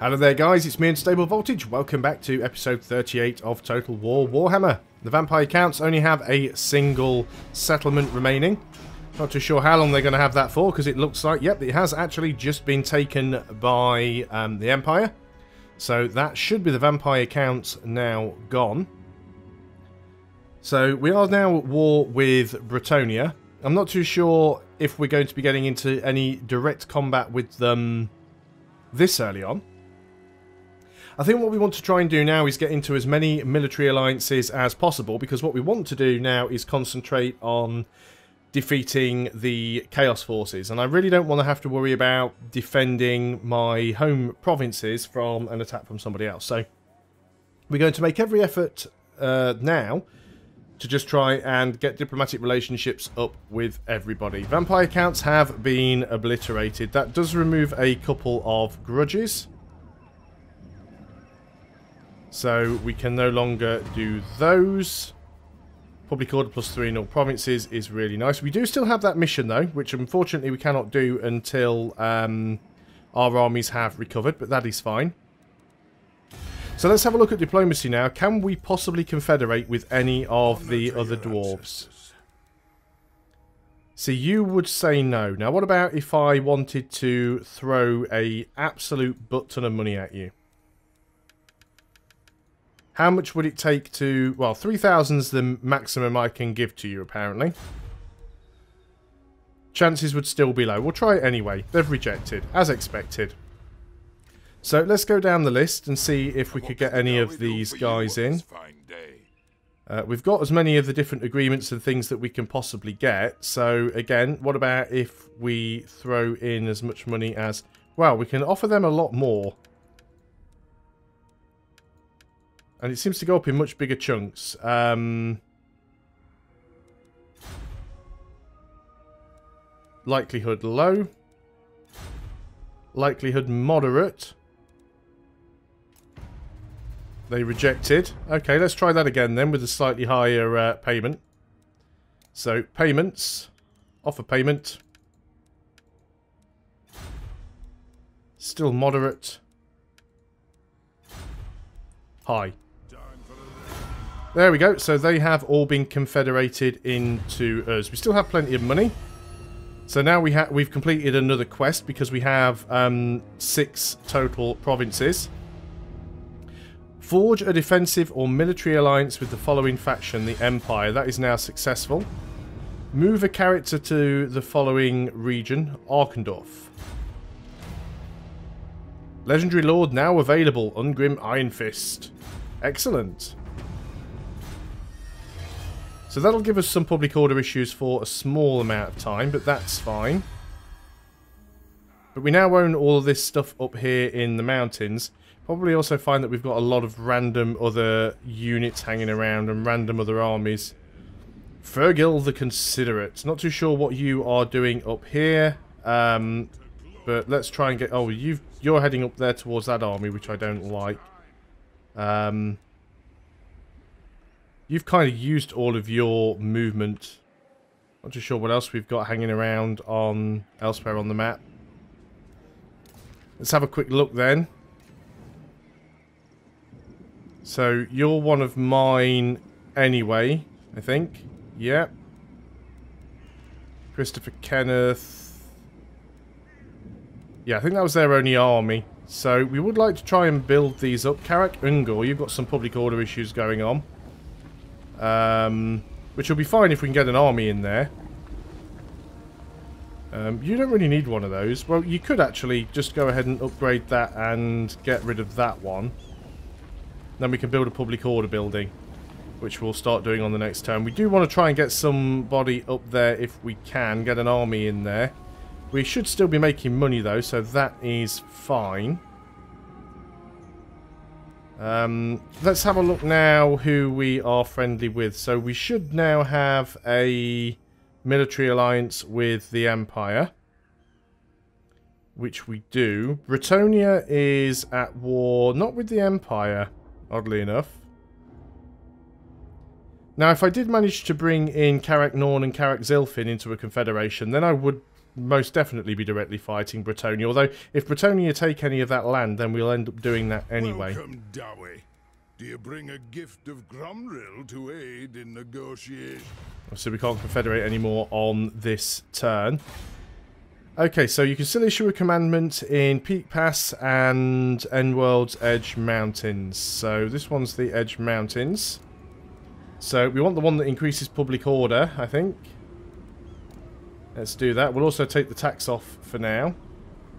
Hello there guys, it's me Unstable Voltage. Welcome back to episode 38 of Total War Warhammer. The vampire counts only have a single settlement remaining. Not too sure how long they're going to have that for, because it looks like, yep, it has actually just been taken by the Empire. So that should be the vampire counts now gone. So we are now at war with Bretonnia. I'm not too sure if we're going to be getting into any direct combat with them this early on. I think what we want to try and do now is get into as many military alliances as possible, because what we want to do now is concentrate on defeating the Chaos Forces, and I really don't want to have to worry about defending my home provinces from an attack from somebody else. So we're going to make every effort now to just try and get diplomatic relationships up with everybody. Vampire counts have been obliterated. That does remove a couple of grudges, so we can no longer do those. Public order +3 in all provinces is really nice. We do still have that mission though, which unfortunately we cannot do until our armies have recovered, but that is fine. So let's have a look at diplomacy now. Can we possibly confederate with any of the other dwarves? See, you would say no. Now what about if I wanted to throw a absolute butt ton of money at you? How much would it take to... Well, 3,000 is the maximum I can give to you, apparently. Chances would still be low. We'll try it anyway. They've rejected, as expected. So, let's go down the list and see if we could get any of these guys in. We've got as many of the different agreements and things that we can possibly get. So, again, what about if we throw in as much money as... Well, we can offer them a lot more. And it seems to go up in much bigger chunks. Likelihood low. Likelihood moderate. They rejected. Okay, let's try that again then with a slightly higher payment. So, payments. Offer payment. Still moderate. High. There we go. So they have all been confederated into us. We still have plenty of money. So now we've completed another quest because we have 6 total provinces. Forge a defensive or military alliance with the following faction, the Empire. That is now successful. Move a character to the following region, Arkendorf. Legendary Lord now available, Ungrim Iron Fist. Excellent. So that'll give us some public order issues for a small amount of time, but that's fine. But we now own all of this stuff up here in the mountains. Probably also find that we've got a lot of random other units hanging around and random other armies. Fergil the Considerate. Not too sure what you are doing up here. But let's try and get... Oh, you're heading up there towards that army, which I don't like. You've kind of used all of your movement. Not too sure what else we've got hanging around on elsewhere on the map. Let's have a quick look then. So, you're one of mine anyway, I think. Yep. Christopher Kenneth. Yeah, I think that was their only army. So, we would like to try and build these up. Karak Ungor, you've got some public order issues going on. Which will be fine if we can get an army in there. You don't really need one of those. Well, you could actually just go ahead and upgrade that and get rid of that one. Then we can build a public order building, which we'll start doing on the next turn. We do want to try and get somebody up there if we can. Get an army in there. We should still be making money though, so that is fine. Let's have a look now who we are friendly with. So we should now have a military alliance with the Empire, which we do. Bretonnia is at war, not with the Empire, oddly enough. Now, if I did manage to bring in Karak Norn and Karak Zilfin into a confederation, then I would most definitely be directly fighting Bretonia. Although, if Bretonia take any of that land, then we'll end up doing that anyway. Welcome, Dowie. Do you bring a gift of Grumrill to aid in negotiation? So we can't confederate anymore on this turn. Okay, so you can still issue a commandment in Peak Pass and Endworld's Edge Mountains. So this one's the Edge Mountains. So we want the one that increases public order, I think. Let's do that. We'll also take the tax off for now.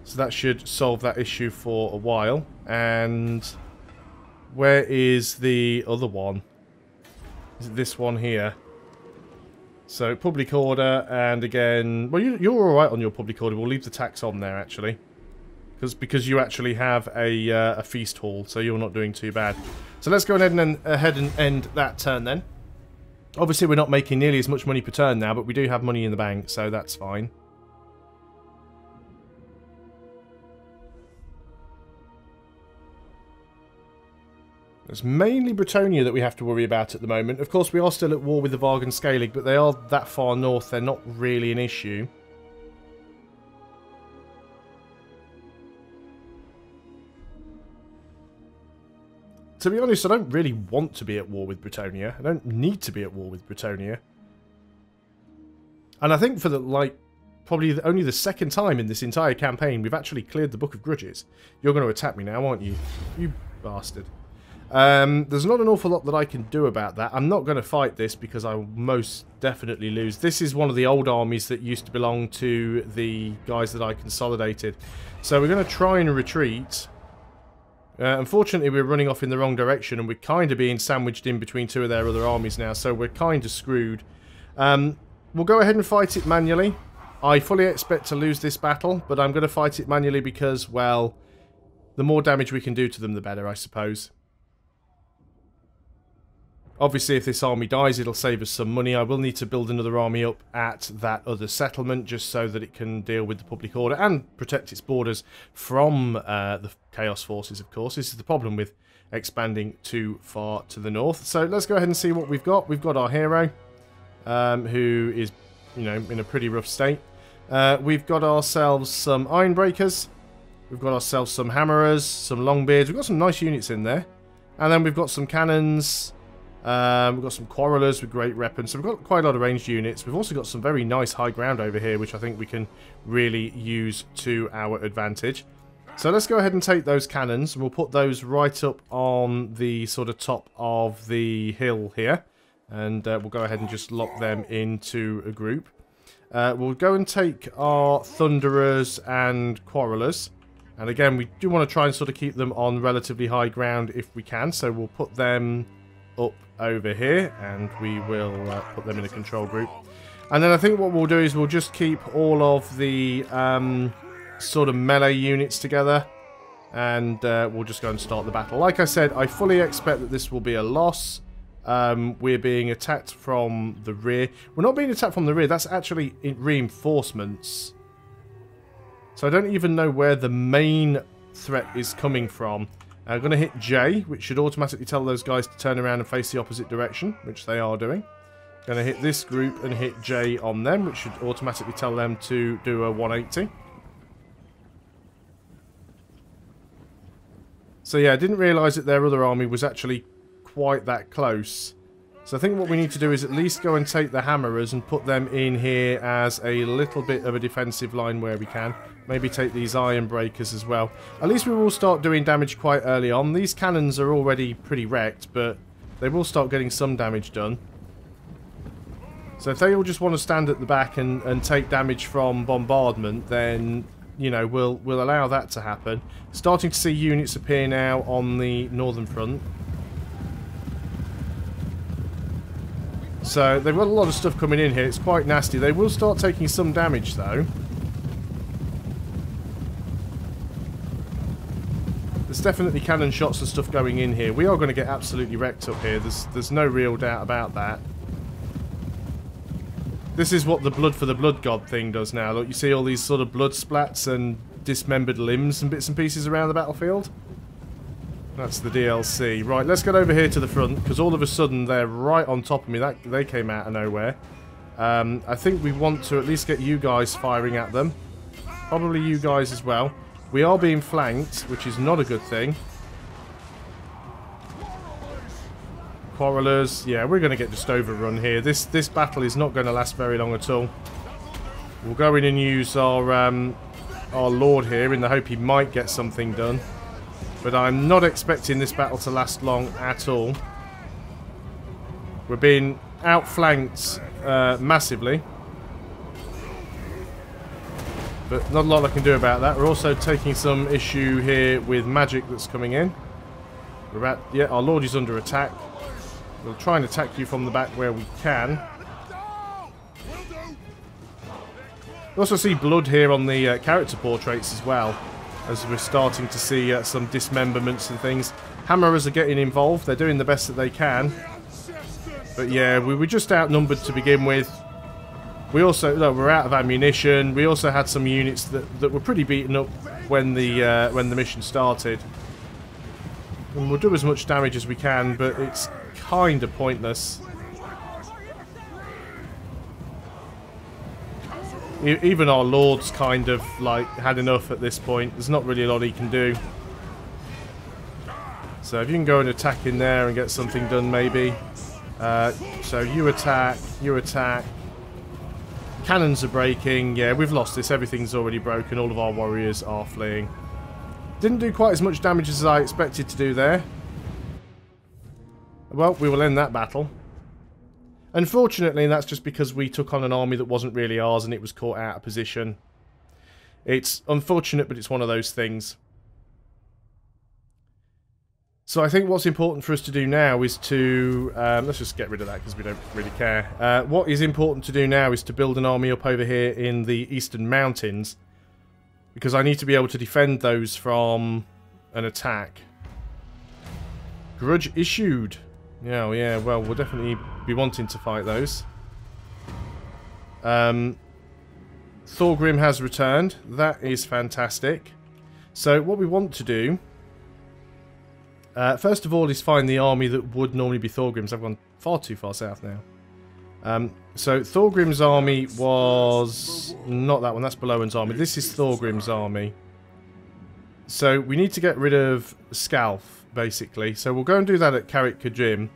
So that should solve that issue for a while. And where is the other one? Is it this one here? So, public order, and again... Well, you're alright on your public order. We'll leave the tax on there, actually. Because you actually have a feast hall, so you're not doing too bad. So let's go ahead and end that turn, then. Obviously, we're not making nearly as much money per turn now, but we do have money in the bank, so that's fine. It's mainly Bretonia that we have to worry about at the moment. Of course, we are still at war with the Vargan Scalig, but they are that far north, they're not really an issue. To be honest, I don't really want to be at war with Bretonia. I don't need to be at war with Bretonia. And I think for the, probably only the second time in this entire campaign, we've actually cleared the Book of Grudges. You're going to attack me now, aren't you? You bastard. There's not an awful lot that I can do about that. I'm not going to fight this because I will most definitely lose. This is one of the old armies that used to belong to the guys that I consolidated. So we're going to try and retreat. Unfortunately, we're running off in the wrong direction and we're kind of being sandwiched in between two of their other armies now, so we're kind of screwed. We'll go ahead and fight it manually. I fully expect to lose this battle, but I'm going to fight it manually because, well, the more damage we can do to them, the better, I suppose. Obviously, if this army dies, it'll save us some money. I will need to build another army up at that other settlement just so that it can deal with the public order and protect its borders from the Chaos Forces, of course. This is the problem with expanding too far to the north. So let's go ahead and see what we've got. We've got our hero, who is, you know, in a pretty rough state. We've got ourselves some Ironbreakers. We've got ourselves some Hammerers, some Longbeards. We've got some nice units in there. And then we've got some Cannons. We've got some Quarrelers with great weapons, so we've got quite a lot of ranged units. We've also got some very nice high ground over here, which I think we can really use to our advantage. So let's go ahead and take those cannons, and we'll put those right up on the sort of top of the hill here. And we'll go ahead and just lock them into a group. We'll go and take our Thunderers and Quarrelers. And again, we do want to try and sort of keep them on relatively high ground if we can, so we'll put them up over here, and we will put them in a control group. And then I think what we'll do is we'll just keep all of the sort of melee units together, and we'll just go and start the battle. Like I said, I fully expect that this will be a loss. We're being attacked from the rear. We're not being attacked from the rear, that's actually reinforcements. So I don't even know where the main threat is coming from. I'm going to hit J, which should automatically tell those guys to turn around and face the opposite direction, which they are doing. Going to hit this group and hit J on them, which should automatically tell them to do a 180. So yeah, I didn't realise that their other army was actually quite that close. So I think what we need to do is at least go and take the Hammerers and put them in here as a little bit of a defensive line where we can. Maybe take these Iron Breakers as well. At least we will start doing damage quite early on. These cannons are already pretty wrecked, but they will start getting some damage done. So if they all just want to stand at the back and take damage from bombardment, then, you know, we'll allow that to happen. Starting to see units appear now on the northern front. So they've got a lot of stuff coming in here. It's quite nasty. They will start taking some damage, though. There's definitely cannon shots and stuff going in here. We are going to get absolutely wrecked up here. There's no real doubt about that. This is what the blood for the blood god thing does now. Look, you see all these sort of blood splats and dismembered limbs and bits and pieces around the battlefield? That's the DLC. Right, let's get over here to the front, because all of a sudden they're right on top of me. They came out of nowhere. I think we want to at least get you guys firing at them. Probably you guys as well. We are being flanked, which is not a good thing. Quarrelers. Yeah, we're going to get just overrun here. This battle is not going to last very long at all. We'll go in and use our Lord here in the hope he might get something done. But I'm not expecting this battle to last long at all. We're being outflanked massively. But not a lot I can do about that. We're also taking some issue here with magic that's coming in. We're about, yeah, our Lord is under attack. We'll try and attack you from the back where we can. We also see blood here on the character portraits as well, as we're starting to see some dismemberments and things. Hammerers are getting involved. They're doing the best that they can. But yeah, we were just outnumbered to begin with. We also, no, we're out of ammunition. We also had some units that were pretty beaten up when the mission started. And we'll do as much damage as we can, but it's kind of pointless. Even our Lord's kind of like had enough at this point. There's not really a lot he can do. So if you can go and attack in there and get something done, maybe. So you attack, you attack. Cannons are breaking. Yeah, we've lost this. Everything's already broken. All of our warriors are fleeing. Didn't do quite as much damage as I expected to do there. Well, we will end that battle. Unfortunately, that's just because we took on an army that wasn't really ours and it was caught out of position. It's unfortunate, but it's one of those things. So I think what's important for us to do now is to... let's just get rid of that because we don't really care. What is important to do now is to build an army up over here in the Eastern Mountains. Because I need to be able to defend those from an attack. Grudge issued. Yeah, yeah, well, we'll definitely be wanting to fight those. Thorgrim has returned. That is fantastic. So what we want to do... first of all is find the army that would normally be Thorgrim's. I've gone far too far south now. So Thorgrim's army was... not that one, that's Belowen's army. This is Thorgrim's army. So we need to get rid of Scalf, basically. So we'll go and do that at Carrick Kajim.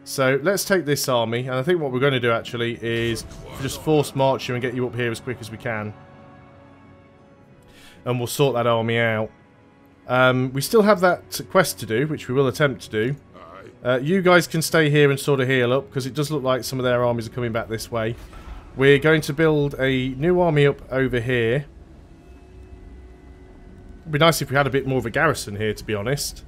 So let's take this army, and I think what we're going to do actually is just force march you and get you up here as quick as we can. And we'll sort that army out. We still have that quest to do, which we will attempt to do. You guys can stay here and sort of heal up, because it does look like some of their armies are coming back this way. We're going to build a new army up over here. It'd be nice if we had a bit more of a garrison here, to be honest.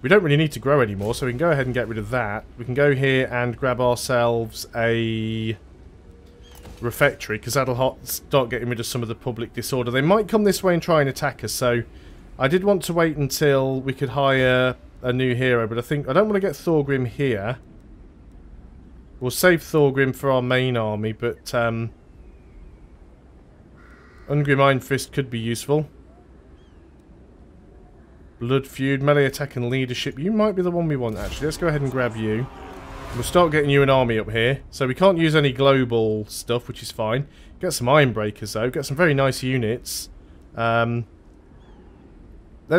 We don't really need to grow anymore, so we can go ahead and get rid of that. We can go here and grab ourselves a refectory, because that'll start getting rid of some of the public disorder. They might come this way and try and attack us, so I did want to wait until we could hire a new hero, but I don't want to get Thorgrim here. We'll save Thorgrim for our main army, but Ungrim Iron Fist could be useful. Blood Feud, melee attack and leadership. You might be the one we want, actually. Let's go ahead and grab you. We'll start getting you an army up here. So we can't use any global stuff, which is fine. Get some Iron Breakers, though. Get some very nice units. Let's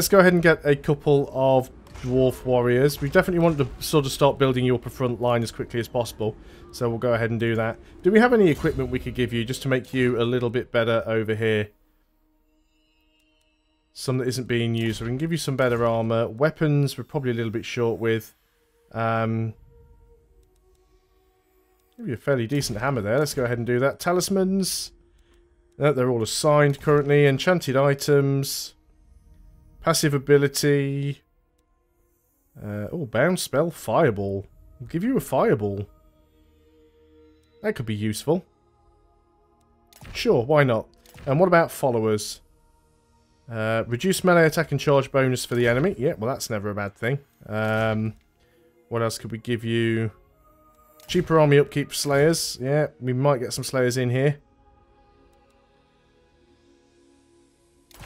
go ahead and get a couple of Dwarf Warriors. We definitely want to sort of start building you up a front line as quickly as possible. So we'll go ahead and do that. Do we have any equipment we could give you just to make you a little bit better over here? Some that isn't being used. So we can give you some better armor. Weapons we're probably a little bit short with. Give you a fairly decent hammer there. Let's go ahead and do that. Talismans. No, they're all assigned currently. Enchanted items. Passive ability. Oh, bounce spell. Fireball. I'll give you a fireball. That could be useful. Sure, why not? And what about followers? Reduce melee attack and charge bonus for the enemy. Yeah, well that's never a bad thing. What else could we give you? Cheaper army upkeep slayers. Yeah, we might get some slayers in here.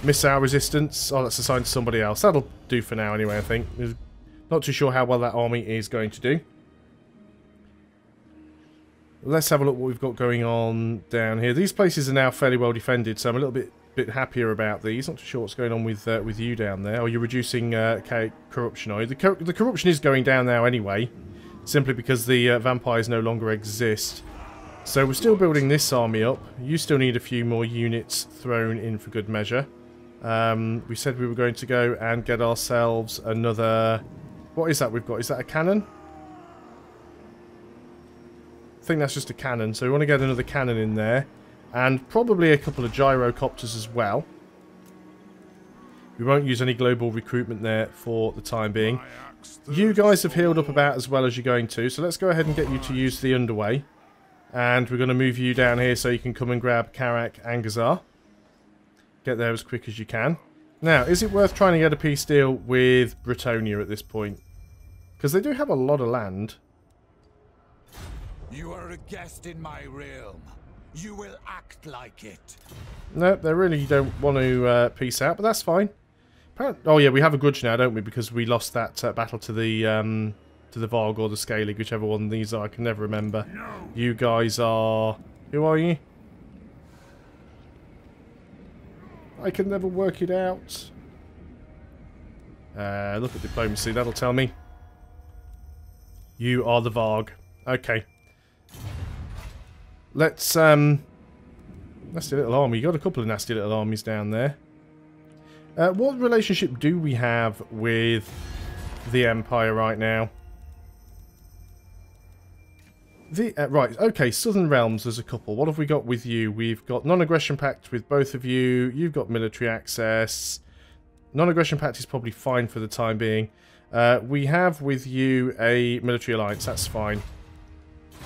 Missile resistance. Oh, that's assigned to somebody else. That'll do for now anyway, I think. Not too sure how well that army is going to do. Let's have a look what we've got going on down here. These places are now fairly well defended, so I'm a little bit happier about these. Not too sure what's going on with you down there. Oh, you're reducing corruption, are you? The corruption is going down now anyway, simply because the vampires no longer exist. So we're still building this army up. You still need a few more units thrown in for good measure. We said we were going to go and get ourselves another... What is that we've got? Is that a cannon? I think that's just a cannon, so we want to get another cannon in there. And probably a couple of gyrocopters as well. We won't use any global recruitment there for the time being. You guys have healed up about as well as you're going to, so let's go ahead and get you to use the underway. And we're going to move you down here so you can come and grab Karak and Gazar. Get there as quick as you can. Now, is it worth trying to get a peace deal with Bretonnia at this point? Because they do have a lot of land. You are a guest in my realm. You will act like it. No, they really don't want to peace out, but that's fine. Oh yeah, we have a grudge now, don't we? Because we lost that battle to the Varg or the Scalig, whichever one these are. I can never remember. No. You guys are... Who are you? I can never work it out. Look at diplomacy, that'll tell me. You are the Varg. Okay. Let's, nasty little army. You got a couple of nasty little armies down there. What relationship do we have with the Empire right now? Right, okay, Southern Realms, there's a couple. What have we got with you? We've got Non-Aggression Pact with both of you. You've got military access. Non-Aggression Pact is probably fine for the time being. We have with you a military alliance, that's fine.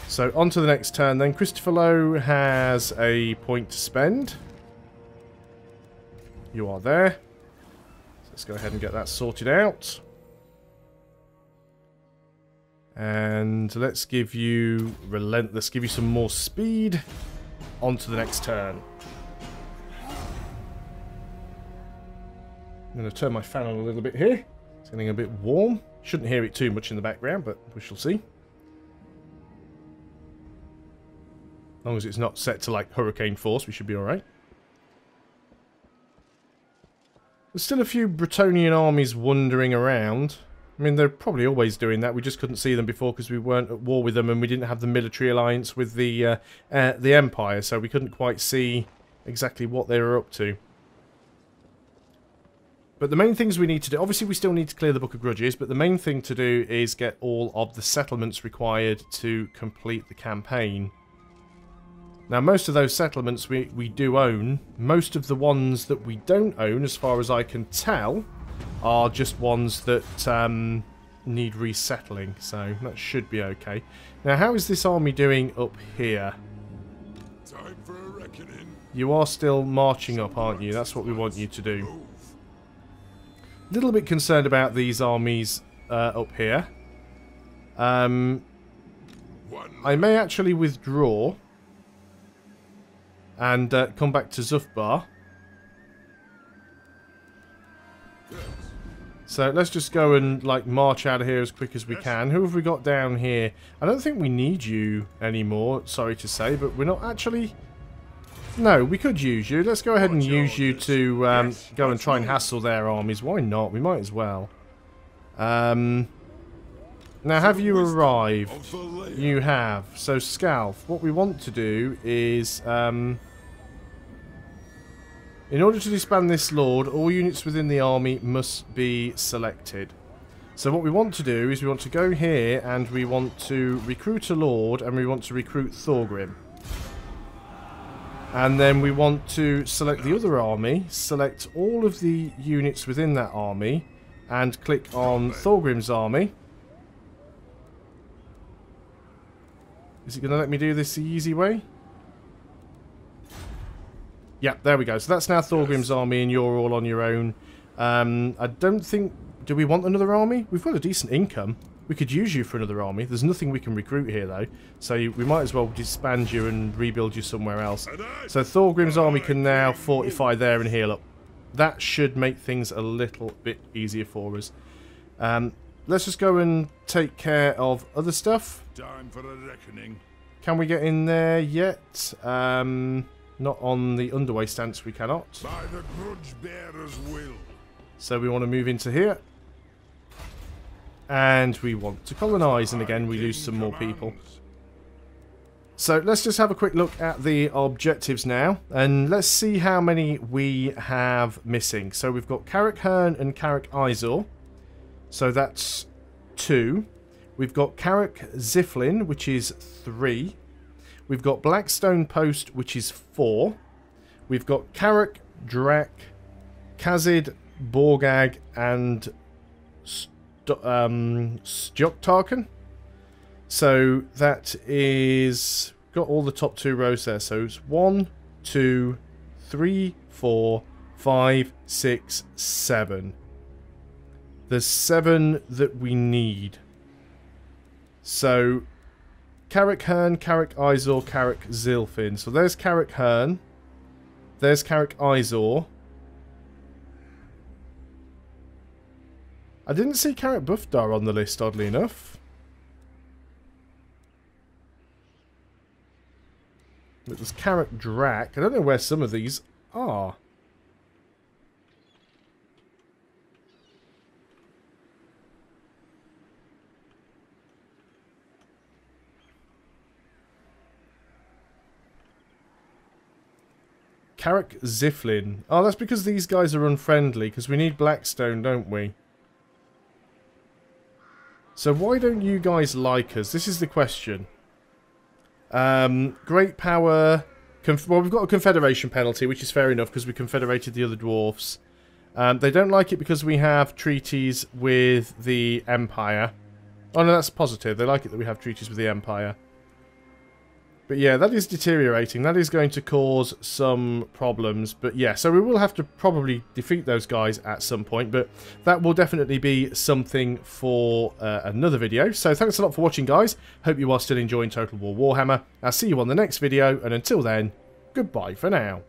So, on to the next turn then. Christopher Lowe has a point to spend. You are there. So let's go ahead and get that sorted out. And let's give you Relentless, give you some more speed. On to the next turn. I'm going to turn my fan on a little bit here. It's getting a bit warm. Shouldn't hear it too much in the background, but we shall see. As long as it's not set to like hurricane force, we should be alright. There's still a few Bretonnian armies wandering around. I mean, they're probably always doing that. We just couldn't see them before because we weren't at war with them and we didn't have the military alliance with the Empire, so we couldn't quite see exactly what they were up to. But the main things we need to do... Obviously, we still need to clear the Book of Grudges, but the main thing to do is get all of the settlements required to complete the campaign. Now, most of those settlements we do own. Most of the ones that we don't own, as far as I can tell, are just ones that need resettling. So, that should be okay. Now, how is this army doing up here? Time for a reckoning. You are still marching up, aren't you? That's what we want you to do. A little bit concerned about these armies up here. I may actually withdraw and come back to Zufbar. So let's just go and like march out of here as quick as we can. Who have we got down here? I don't think we need you anymore, sorry to say, but we're not actually... No, we could use you. Let's go ahead and use you to go and try and hassle their armies. Why not? We might as well. Now, have you arrived? You have. So, Scalf, what we want to do is... in order to disband this lord, all units within the army must be selected. So what we want to do is we want to go here and we want to recruit a lord and we want to recruit Thorgrim. And then we want to select the other army, select all of the units within that army, and click on Thorgrim's army. Is it going to let me do this the easy way? Yeah, there we go. So that's now Thorgrim's army and you're all on your own. I don't think... Do we want another army? We've got a decent income. We could use you for another army. There's nothing we can recruit here, though. So we might as well disband you and rebuild you somewhere else. So Thorgrim's army can now fortify there and heal up. That should make things a little bit easier for us. Let's just go and take care of other stuff. Time for a reckoning. Can we get in there yet? Not on the underway stance, we cannot. By the grudge bearer's will. So we want to move into here. And we want to colonise, and again we lose some more people. So let's just have a quick look at the objectives now, and let's see how many we have missing. So we've got Carrick Hearn and Carrick Izor, so that's 2. We've got Carrick Ziflin, which is 3. We've got Blackstone Post, which is 4. We've got Carrick, Drak, Kazid, Borgag, and Stjoktarken. So that is... got all the top 2 rows there. So it's 1, 2, 3, 4, 5, 6, 7. There's 7 that we need. So... Carrick Hearn, Carrick Izor, Carrick Zilfin. So there's Carrick Hearn. There's Carrick Izor. I didn't see Carrick Buffdar on the list, oddly enough. It was Carrick Drak. I don't know where some of these are. Carrick Ziflin. Oh, that's because these guys are unfriendly, because we need Blackstone, don't we? So why don't you guys like us? This is the question. Great power... well, we've got a confederation penalty, which is fair enough, because we confederated the other dwarfs. They don't like it because we have treaties with the Empire. Oh, no, that's positive. They like it that we have treaties with the Empire. But yeah, that is deteriorating. That is going to cause some problems. But yeah, so we will have to probably defeat those guys at some point. But that will definitely be something for another video. So thanks a lot for watching, guys. Hope you are still enjoying Total War Warhammer. I'll see you on the next video. And until then, goodbye for now.